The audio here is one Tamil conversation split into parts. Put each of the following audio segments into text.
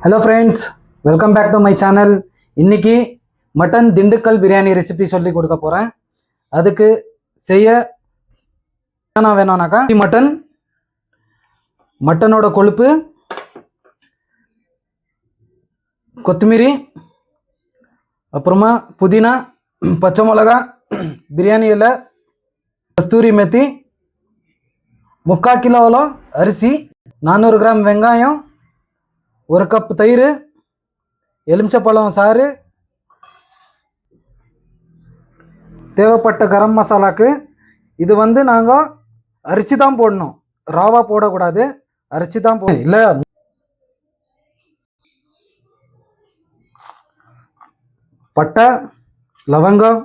Hello friends, welcome back to my channel. இன்னைக்கு மட்டன் திண்டுக்கல் பிரியாணி ரெசிபி சொல்லி கொடுக்க போகிறேன். அதுக்கு செய்ய என்ன வேணும்னாக்கா மட்டனோட கொழுப்பு, கொத்தமல்லி, அப்புறமா புதினா, பச்சை மிளகா, பிரியாணி இலை, கஸ்தூரி மெத்தி, 3/4 கிலோ அரிசி, 400 கிராம் வெங்காயம், 1 கப் தயிர், எலுமிச்சப்பழம் சாறு, தேவைப்பட்ட கரம் மசாலாக்கு. இது நாங்கள் அரிசி தான் போடணும், ராவா போடக்கூடாது, அரிசி தான் போடணும். இல்லை பட்டை, லவங்கம்,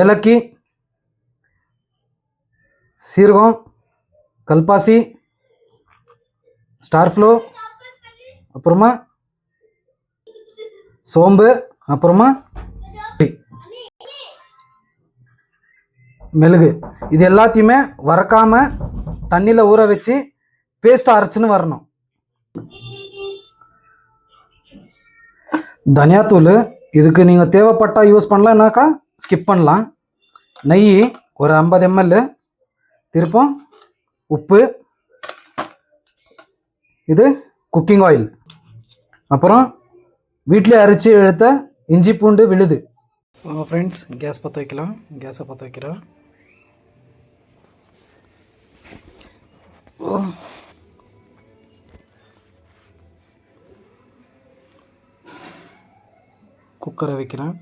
ஏலக்கி, சீரகம், கல்பாசி, ஸ்டார் ஃப்ளோ, அப்புறமா சோம்பு, அப்புறமா மிளகு. இது எல்லாத்தையுமே வறக்காம தண்ணியில் ஊற வச்சு பேஸ்ட் அரைச்சுன்னு வரணும். தனியாத்தூள் இதுக்கு நீங்கள் தேவைப்பட்டால் யூஸ் பண்ணலாம்னாக்கா ஸ்கிப் பண்ணலாம். நெய் ஒரு 50 ml, திருப்பம் உப்பு, இது குக்கிங் ஆயில், அப்புறம் வீட்டிலே அரைச்சி எடுத்த இஞ்சி பூண்டு விழுது. ஃப்ரெண்ட்ஸ், கேஸ் பற்ற வைக்கலாம். கேஸை பற்ற வைக்கிறேன். குக்கரை வைக்கிறேன்.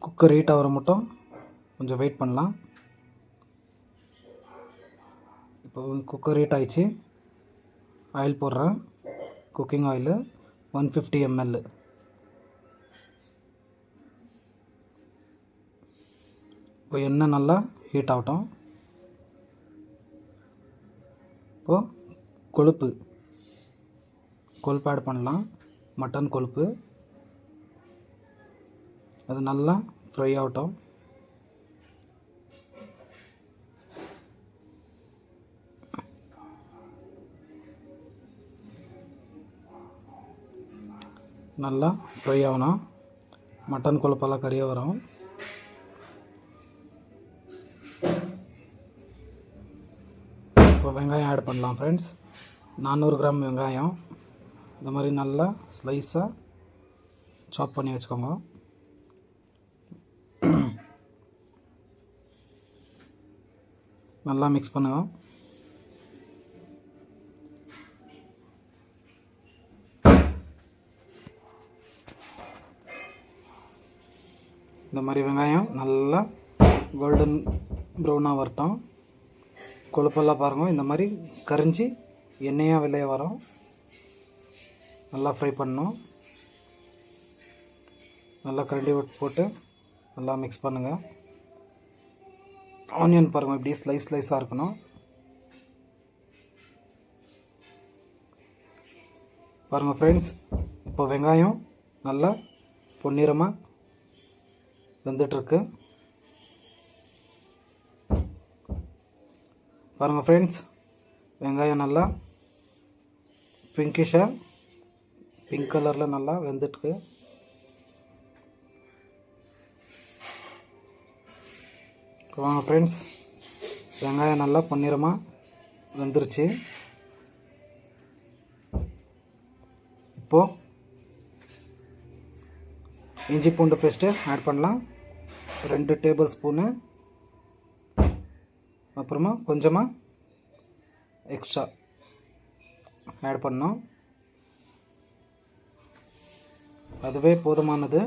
குக்கர் ஹீட் ஆகிற மட்டும் கொஞ்சம் வெயிட் பண்ணலாம். இப்போ குக்கர் ஹீட் ஆயிடுச்சு. ஆயில் போடுறேன். Cooking oil 150 ml. இப்போ எண்ணெய் நல்லா ஹீட் ஆகட்டும். இப்போது கொழுப்பு ஆட் பண்ணலாம். மட்டன் கொழுப்பு அது நல்லா ஃப்ரை ஆகட்டும். நல்லா ஃப்ரை ஆகணும். மட்டன் கொழுப்பெல்லாம் கறிய வரும். இப்போ வெங்காயம் ஆட் பண்ணலாம். ஃப்ரெண்ட்ஸ், 400 கிராம் வெங்காயம் இந்த மாதிரி நல்லா ஸ்லைஸாக சாப் பண்ணி வச்சுக்கோங்க. நல்லா மிக்ஸ் பண்ணுங்க. இந்த மாதிரி வெங்காயம் நல்லா கோல்டன் ப்ரௌனாக வரட்டும். கொழுப்பெல்லாம் பாருங்கள், இந்த மாதிரி கரிஞ்சி எண்ணெயாக வெளியே வரும். நல்லா ஃப்ரை பண்ணணும். நல்லா கரண்டி போட்டு நல்லா மிக்ஸ் பண்ணுங்கள். ஆனியன் பாருங்கள், இப்படி ஸ்லைஸாக இருக்கணும். பாருங்கள் ஃப்ரெண்ட்ஸ், இப்போ வெங்காயம் நல்லா பொன்னிறமாக வெந்துட்டுருக்கு. பாருங்கள் ஃப்ரெண்ட்ஸ், வெங்காயம் நல்லா பிங்க் கலரில் நல்லா வெந்துட்டுருக்கு. வாங்க ஃப்ரெண்ட்ஸ், வெங்காயம் நல்லா பொன்னிறமாக வெந்துருச்சு. இப்போது இஞ்சி பூண்டு பேஸ்ட்டு ஆட் பண்ணலாம். 2 டேபிள் ஸ்பூனு, அப்புறமா கொஞ்சமாக எக்ஸ்ட்ரா ஆட் பண்ணோம். அதுவே போதுமானது.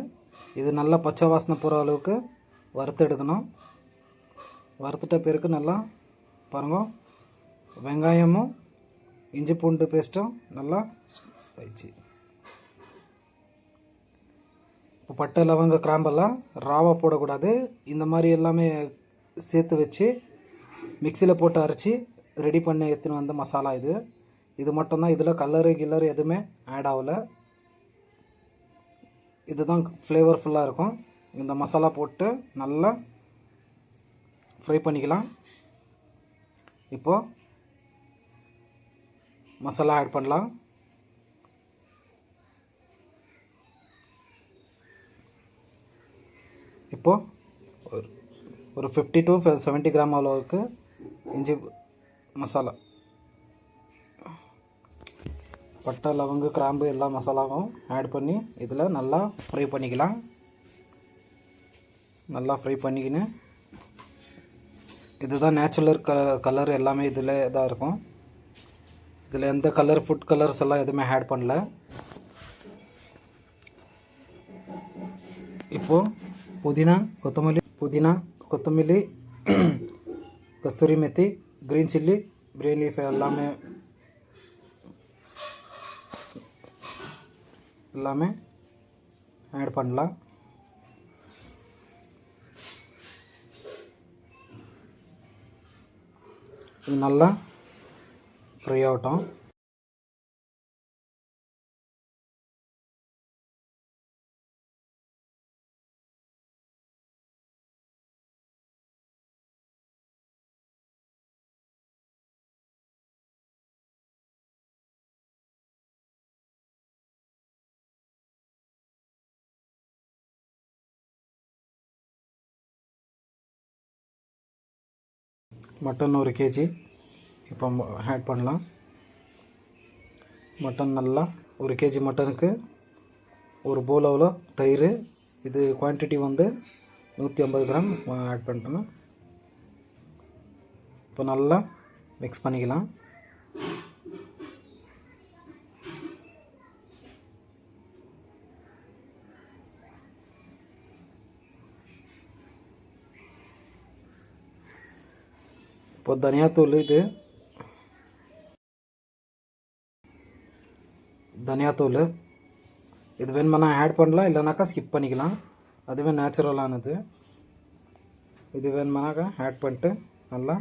இது நல்லா பச்சை வாசனை போகிற அளவுக்கு வறுத்து எடுக்கணும். வறுத்துட்ட பிறகு நல்லா பாருங்கள், வெங்காயமும் இஞ்சி பூண்டு பேஸ்ட்டும் நல்லா ஆயிடுச்சு. இப்போ பட்டை, லவங்க, கிராம்பெல்லாம் ராவாக போடக்கூடாது. இந்த மாதிரி எல்லாமே சேர்த்து வச்சு மிக்சியில் போட்டு அரைச்சி ரெடி பண்ணி எடுத்துன்னு வந்த மசாலா இது. இது மட்டும்தான். இதில் கலரு எதுவுமே ஆட் ஆகலை. இதுதான் ஃப்ளேவர்ஃபுல்லாக இருக்கும். இந்த மசாலா போட்டு நல்லா ஃப்ரை பண்ணிக்கலாம். இப்போது மசாலா ஆட் பண்ணலாம். இப்போது ஒரு 50 to 70 கிராம் அளவுக்கு இஞ்சி மசாலா, பட்டை லவங்கு கிராம்பு எல்லா மசாலாவும் ஆட் பண்ணி இதில் நல்லா ஃப்ரை பண்ணிக்கலாம். நல்லா ஃப்ரை பண்ணிக்கின்னு இதுதான் நேச்சுரல் கலர் எல்லாமே இதில் தான் இருக்கும். இதில் எந்த கலர் ஃபுட் கலர்ஸ் எல்லாம் எதுவுமே ஆட் பண்ணல. இப்போது புதினா கொத்தமல்லி கஸ்தூரி மெத்தி, க்ரீன் சில்லி, பிரியாணி லீஃப் எல்லாமே ஆட் பண்ணலாம். இது நல்லா ஃப்ரை ஆகட்டும். மட்டன் 1 kg இப்போ ஆட் பண்ணலாம். மட்டன் நல்லா 1 kg மட்டனுக்கு ஒரு போல் அவ்வளோ தயிர். இது குவான்டிட்டி வந்து 150 கிராம் ஆட் பண்ணிட்டோம். இப்போ நல்லா மிக்ஸ் பண்ணிக்கலாம். இப்போ தனியாத்தூள், இது வேணுமானா ஆட் பண்ணலாம், இல்லைனாக்கா ஸ்கிப் பண்ணிக்கலாம். அதுவே நேச்சுரலானது. இது வேணுமானாக்கா ஆட் பண்ணிட்டு நல்லா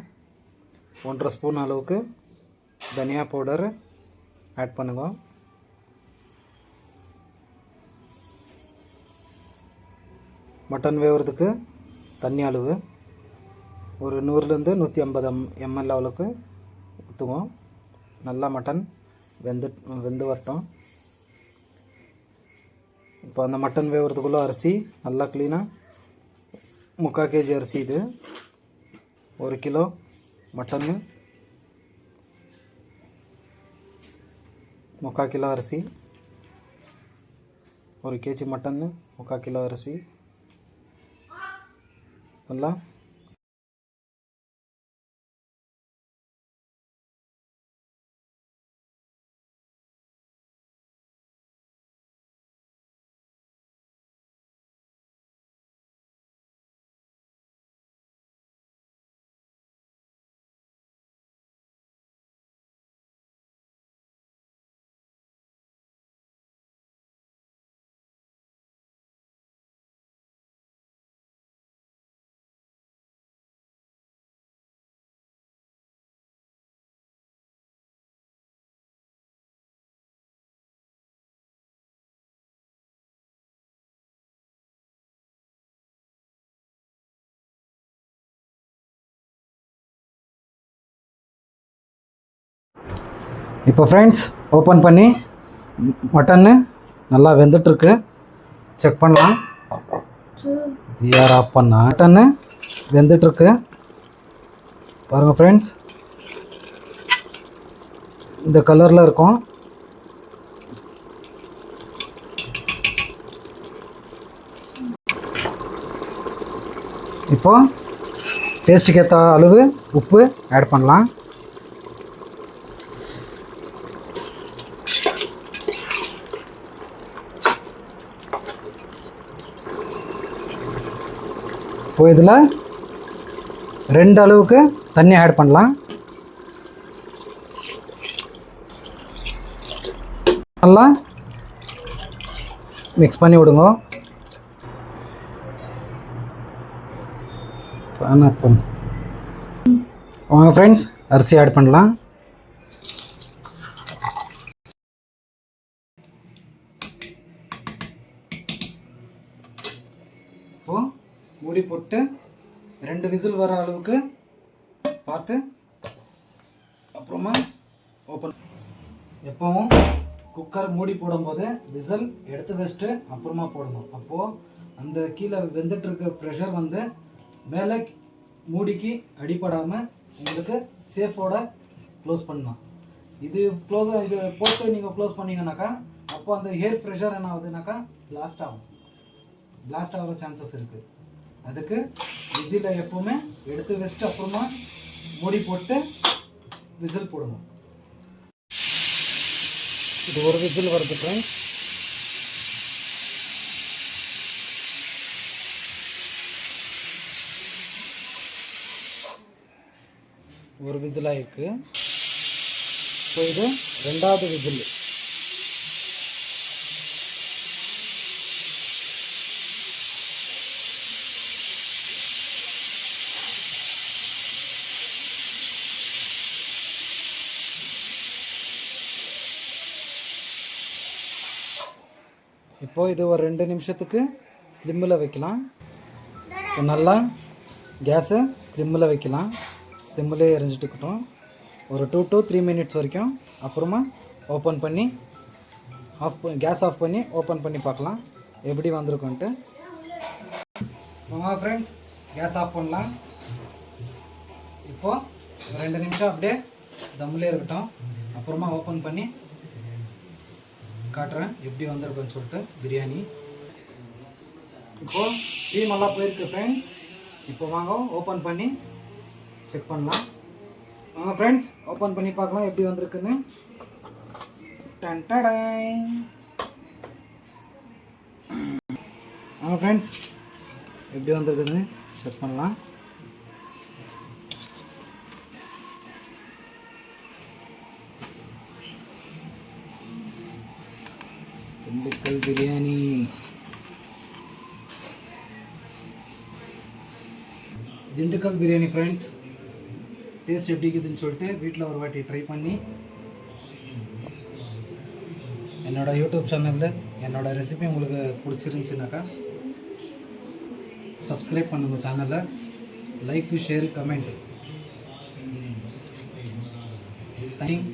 1.5 ஸ்பூன் அளவுக்கு தனியா பவுடர் ஆட் பண்ணுங்க. மட்டன் வேகிறதுக்கு தண்ணி அளவு ஒரு 100 to 150 ml அளவுக்கு ஊற்றுவோம். நல்லா மட்டன் வெந்து வரட்டும். இப்போ அந்த மட்டன் வேகிறதுக்குள்ளே அரிசி நல்லா க்ளீனாக 3/4 kg அரிசி, இது 1 கிலோ மட்டன்னு 3/4 கிலோ அரிசி, 1 kg மட்டன்னு 3/4 கிலோ அரிசி நல்லா இப்போ ஃப்ரெண்ட்ஸ் ஓப்பன் பண்ணி மட்டன்னு நல்லா வெந்துட்டுருக்கு. செக் பண்ணலாம். ஆஃப் பண்ணா மட்டன்னு வெந்துட்டுருக்கு பாருங்கள் ஃப்ரெண்ட்ஸ். இந்த கலரில் இருக்கும். இப்போ டேஸ்ட்டுக்கு ஏற்ற அளவு உப்பு ஆட் பண்ணலாம். இப்போ இதில் 2 அளவுக்கு தண்ணி ஆட் பண்ணலாம். நல்லா மிக்ஸ் பண்ணி விடுங்க. வாங்க ஃப்ரெண்ட்ஸ், அரிசி ஆட் பண்ணலாம். இப்போது மூடி போட்டு 2 விசில் வர அளவுக்கு பார்த்து அப்புறமா ஓப்பன். எப்பவும் குக்கர் மூடி போடும்போது விசில் எடுத்து வச்சுட்டு அப்புறமா போடணும். அப்போது அந்த கீழே வெந்துட்டு இருக்க ப்ரெஷர் வந்து மேலே மூடிக்கு அடிப்படாமல் உங்களுக்கு சேஃபோட க்ளோஸ் பண்ணலாம். இது போட்டு நீங்கள் க்ளோஸ் பண்ணிங்கனாக்கா அப்போ அந்த ஏர் ப்ரெஷர் என்ன ஆகுதுனாக்கா பிளாஸ்ட் ஆகிற சான்சஸ் இருக்குது. அதுக்கு விசிலை எப்போவுமே எடுத்து வச்சுட்டு அப்புறமா மூடி போட்டு விசில் போடணும். இது ஒரு விசில் வருது ஃப்ரெண்ட்ஸ். ஒரு விசில் ஆயிருக்கு. இப்போ இது ரெண்டாவது விசில். இப்போ இது ஒரு 2 நிமிஷத்துக்கு ஸ்லிம்மில் வைக்கலாம். இப்போ நல்லா கேஸை ஸ்லிம்மில் வைக்கலாம். ஸ்லிம்மிலே எரிஞ்சிட்டுக்கிட்டோம் ஒரு 2 to 3 மினிட்ஸ் வரைக்கும். அப்புறமா ஓப்பன் பண்ணி கேஸ் ஆஃப் பண்ணி ஓப்பன் பண்ணி பார்க்கலாம் எப்படி வந்திருக்குன்ட்டு. ஃப்ரெண்ட்ஸ் கேஸ் ஆஃப் பண்ணலாம். இப்போது 2 நிமிஷம் அப்படியே தம்மிலே இருக்கட்டும். அப்புறமா ஓப்பன் பண்ணி காட்டுறேன் எப்படி வந்திருக்குன்னு சொல்லிட்டு பிரியாணி. இப்போது ஸ்டீம் எல்லாம் போயிருக்கு ஃப்ரெண்ட்ஸ். இப்போ வாங்க ஓப்பன் பண்ணி செக் பண்ணலாம். வாங்க ஃப்ரெண்ட்ஸ் ஓப்பன் பண்ணி பார்க்கலாம் எப்படி வந்திருக்குன்னு. வாங்க ஃப்ரெண்ட்ஸ் எப்படி வந்திருக்குதுன்னு செக் பண்ணலாம். திண்டுக்கல் பிரியாணி. திண்டுக்கல் பிரியாணி ஃப்ரெண்ட்ஸ் டேஸ்ட் எப்படி இருக்குதுன்னு சொல்லிட்டு வீட்டில் ஒரு வாட்டி ட்ரை பண்ணி என்னோடய யூடியூப் சேனலில் என்னோடய ரெசிபி உங்களுக்கு பிடிச்சிருந்துச்சுனாக்கா சப்ஸ்கிரைப் பண்ணுங்கள் சேனலை. Like share comment. தேங்க்